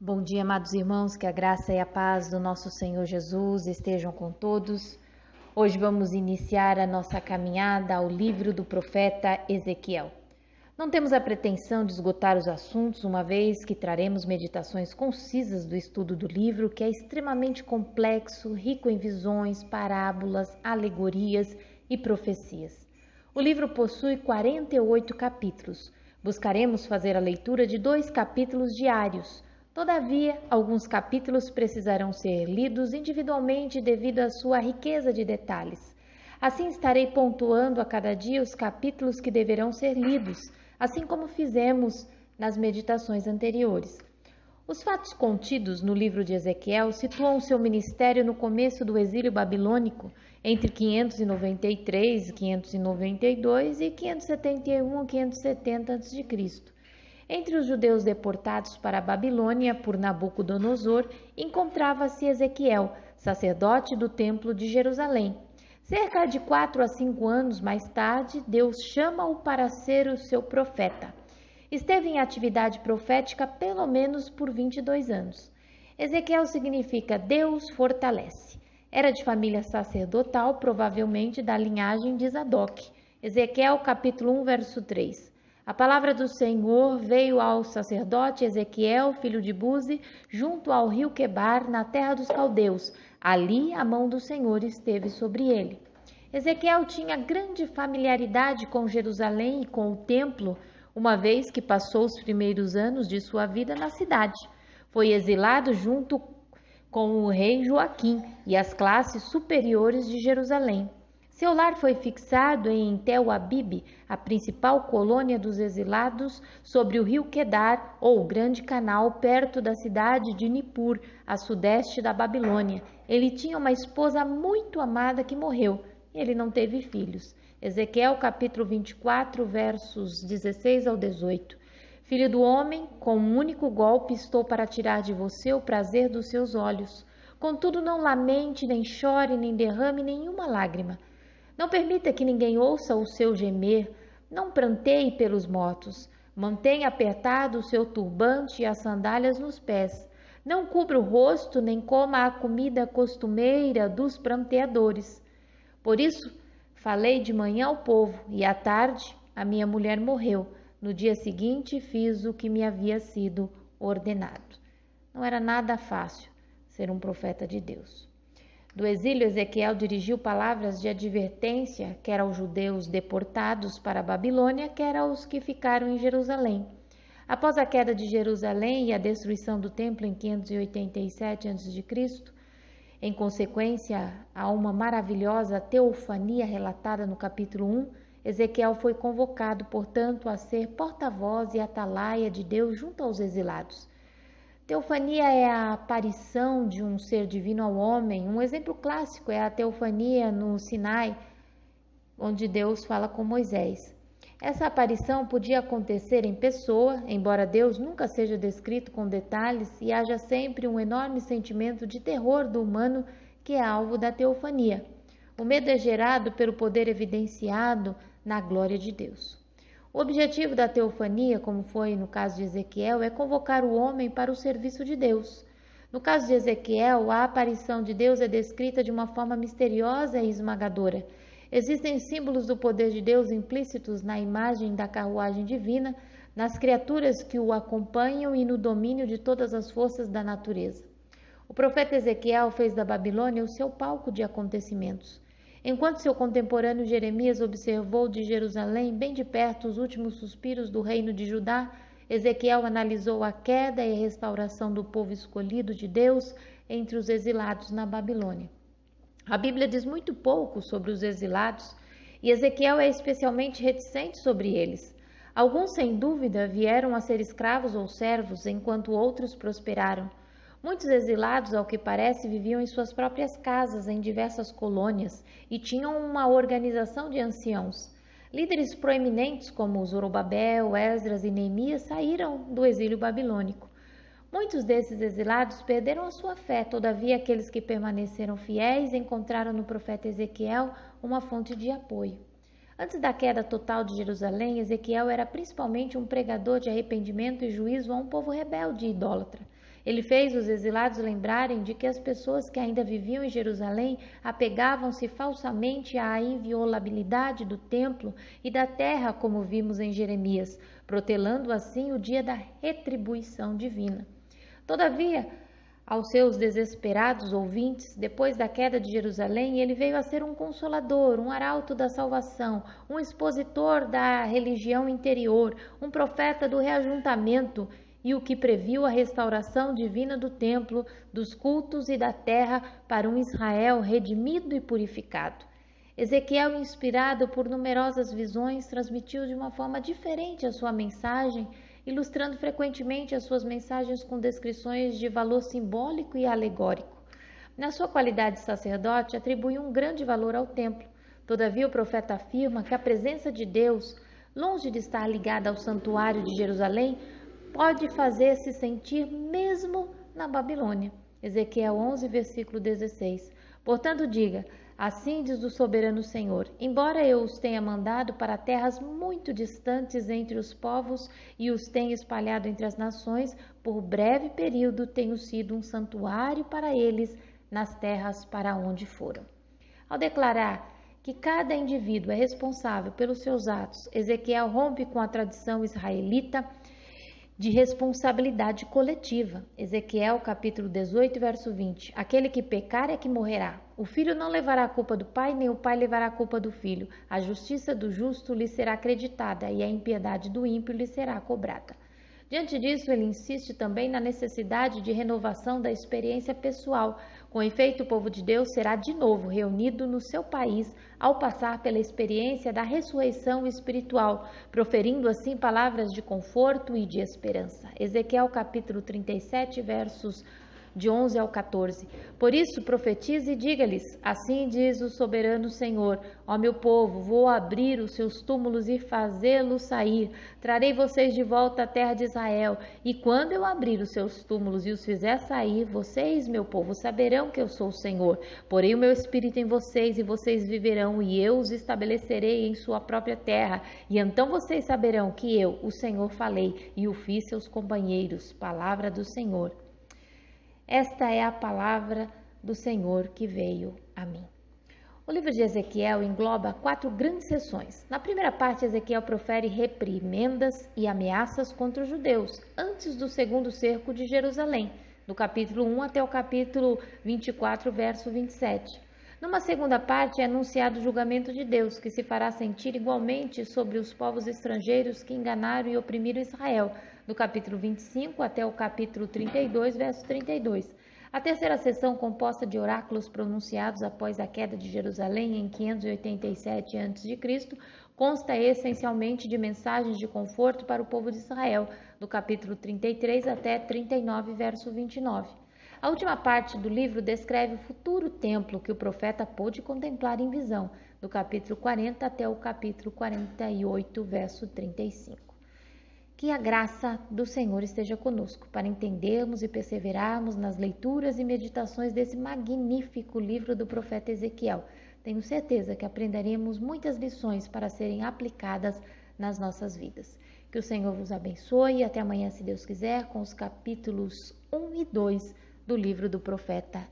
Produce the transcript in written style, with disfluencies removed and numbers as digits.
Bom dia, amados irmãos, que a graça e a paz do nosso Senhor Jesus estejam com todos. Hoje vamos iniciar a nossa caminhada ao livro do profeta Ezequiel. Não temos a pretensão de esgotar os assuntos, uma vez que traremos meditações concisas do estudo do livro, que é extremamente complexo, rico em visões, parábolas, alegorias e profecias. O livro possui 48 capítulos. Buscaremos fazer a leitura de 2 capítulos diários. Todavia, alguns capítulos precisarão ser lidos individualmente devido à sua riqueza de detalhes. Assim estarei pontuando a cada dia os capítulos que deverão ser lidos, assim como fizemos nas meditações anteriores. Os fatos contidos no livro de Ezequiel situam seu ministério no começo do exílio babilônico, entre 593, 592 e 571 a 570 a.C. Entre os judeus deportados para a Babilônia por Nabucodonosor, encontrava-se Ezequiel, sacerdote do Templo de Jerusalém. Cerca de 4 a 5 anos mais tarde, Deus chama-o para ser o seu profeta. Esteve em atividade profética pelo menos por 22 anos. Ezequiel significa Deus fortalece. Era de família sacerdotal, provavelmente da linhagem de Zadok. Ezequiel capítulo 1, verso 3. A palavra do Senhor veio ao sacerdote Ezequiel, filho de Buzi, junto ao rio Quebar, na terra dos caldeus. Ali a mão do Senhor esteve sobre ele. Ezequiel tinha grande familiaridade com Jerusalém e com o templo, uma vez que passou os primeiros anos de sua vida na cidade. Foi exilado junto com o rei Joaquim e as classes superiores de Jerusalém. Seu lar foi fixado em Tel Abib, a principal colônia dos exilados, sobre o rio Quedar, ou Grande Canal, perto da cidade de Nippur, a sudeste da Babilônia. Ele tinha uma esposa muito amada que morreu. Ele não teve filhos. Ezequiel capítulo 24, versos 16 ao 18. Filho do homem, com um único golpe estou para tirar de você o prazer dos seus olhos. Contudo, não lamente, nem chore, nem derrame nenhuma lágrima. Não permita que ninguém ouça o seu gemer, não pranteie pelos mortos. Mantenha apertado o seu turbante e as sandálias nos pés. Não cubra o rosto, nem coma a comida costumeira dos pranteadores. Por isso, falei de manhã ao povo, e à tarde a minha mulher morreu. No dia seguinte, fiz o que me havia sido ordenado. Não era nada fácil ser um profeta de Deus. Do exílio, Ezequiel dirigiu palavras de advertência, quer aos judeus deportados para a Babilônia, quer aos que ficaram em Jerusalém. Após a queda de Jerusalém e a destruição do templo em 587 a.C., em consequência a uma maravilhosa teofania relatada no capítulo 1, Ezequiel foi convocado, portanto, a ser porta-voz e atalaia de Deus junto aos exilados. Teofania é a aparição de um ser divino ao homem. Um exemplo clássico é a teofania no Sinai, onde Deus fala com Moisés. Essa aparição podia acontecer em pessoa, embora Deus nunca seja descrito com detalhes e haja sempre um enorme sentimento de terror do humano que é alvo da teofania. O medo é gerado pelo poder evidenciado na glória de Deus. O objetivo da teofania, como foi no caso de Ezequiel, é convocar o homem para o serviço de Deus. No caso de Ezequiel, a aparição de Deus é descrita de uma forma misteriosa e esmagadora. Existem símbolos do poder de Deus implícitos na imagem da carruagem divina, nas criaturas que o acompanham e no domínio de todas as forças da natureza. O profeta Ezequiel fez da Babilônia o seu palco de acontecimentos. Enquanto seu contemporâneo Jeremias observou de Jerusalém bem de perto os últimos suspiros do reino de Judá, Ezequiel analisou a queda e a restauração do povo escolhido de Deus entre os exilados na Babilônia. A Bíblia diz muito pouco sobre os exilados e Ezequiel é especialmente reticente sobre eles. Alguns, sem dúvida, vieram a ser escravos ou servos, enquanto outros prosperaram. Muitos exilados, ao que parece, viviam em suas próprias casas, em diversas colônias, e tinham uma organização de anciãos. Líderes proeminentes como Zorobabel, Esdras e Neemias saíram do exílio babilônico. Muitos desses exilados perderam a sua fé, todavia aqueles que permaneceram fiéis encontraram no profeta Ezequiel uma fonte de apoio. Antes da queda total de Jerusalém, Ezequiel era principalmente um pregador de arrependimento e juízo a um povo rebelde e idólatra. Ele fez os exilados lembrarem de que as pessoas que ainda viviam em Jerusalém apegavam-se falsamente à inviolabilidade do templo e da terra, como vimos em Jeremias, protelando assim o dia da retribuição divina. Todavia, aos seus desesperados ouvintes, depois da queda de Jerusalém, ele veio a ser um consolador, um arauto da salvação, um expositor da religião interior, um profeta do reajuntamento e o que previu a restauração divina do templo, dos cultos e da terra para um Israel redimido e purificado. Ezequiel, inspirado por numerosas visões, transmitiu de uma forma diferente a sua mensagem, ilustrando frequentemente as suas mensagens com descrições de valor simbólico e alegórico. Na sua qualidade de sacerdote, atribui um grande valor ao templo. Todavia, o profeta afirma que a presença de Deus, longe de estar ligada ao santuário de Jerusalém, pode fazer-se sentir mesmo na Babilônia. Ezequiel 11, versículo 16. Portanto, diga: assim diz o soberano Senhor, embora eu os tenha mandado para terras muito distantes entre os povos e os tenha espalhado entre as nações, por breve período tenho sido um santuário para eles nas terras para onde foram. Ao declarar que cada indivíduo é responsável pelos seus atos, Ezequiel rompe com a tradição israelita de responsabilidade coletiva. Ezequiel capítulo 18, verso 20. Aquele que pecar é que morrerá. O filho não levará a culpa do pai, nem o pai levará a culpa do filho. A justiça do justo lhe será acreditada e a impiedade do ímpio lhe será cobrada. Diante disso, ele insiste também na necessidade de renovação da experiência pessoal. Com efeito, o povo de Deus será de novo reunido no seu país ao passar pela experiência da ressurreição espiritual, proferindo assim palavras de conforto e de esperança. Ezequiel capítulo 37, versos de 11 ao 14. Por isso, profetize e diga-lhes: assim diz o soberano Senhor, ó meu povo, vou abrir os seus túmulos e fazê-los sair. Trarei vocês de volta à terra de Israel. E quando eu abrir os seus túmulos e os fizer sair, vocês, meu povo, saberão que eu sou o Senhor. Porei o meu espírito em vocês e vocês viverão, e eu os estabelecerei em sua própria terra. E então vocês saberão que eu, o Senhor, falei e o fiz seus companheiros. Palavra do Senhor. Esta é a palavra do Senhor que veio a mim. O livro de Ezequiel engloba 4 grandes seções. Na primeira parte, Ezequiel profere reprimendas e ameaças contra os judeus, antes do segundo cerco de Jerusalém, do capítulo 1 até o capítulo 24, verso 27. Numa segunda parte, é anunciado o julgamento de Deus, que se fará sentir igualmente sobre os povos estrangeiros que enganaram e oprimiram Israel, do capítulo 25 até o capítulo 32, verso 32. A terceira sessão, composta de oráculos pronunciados após a queda de Jerusalém em 587 a.C., consta essencialmente de mensagens de conforto para o povo de Israel, do capítulo 33 até 39, verso 29. A última parte do livro descreve o futuro templo que o profeta pôde contemplar em visão, do capítulo 40 até o capítulo 48, verso 35. Que a graça do Senhor esteja conosco para entendermos e perseverarmos nas leituras e meditações desse magnífico livro do profeta Ezequiel. Tenho certeza que aprenderemos muitas lições para serem aplicadas nas nossas vidas. Que o Senhor vos abençoe e até amanhã, se Deus quiser, com os capítulos 1 e 2 do livro do profeta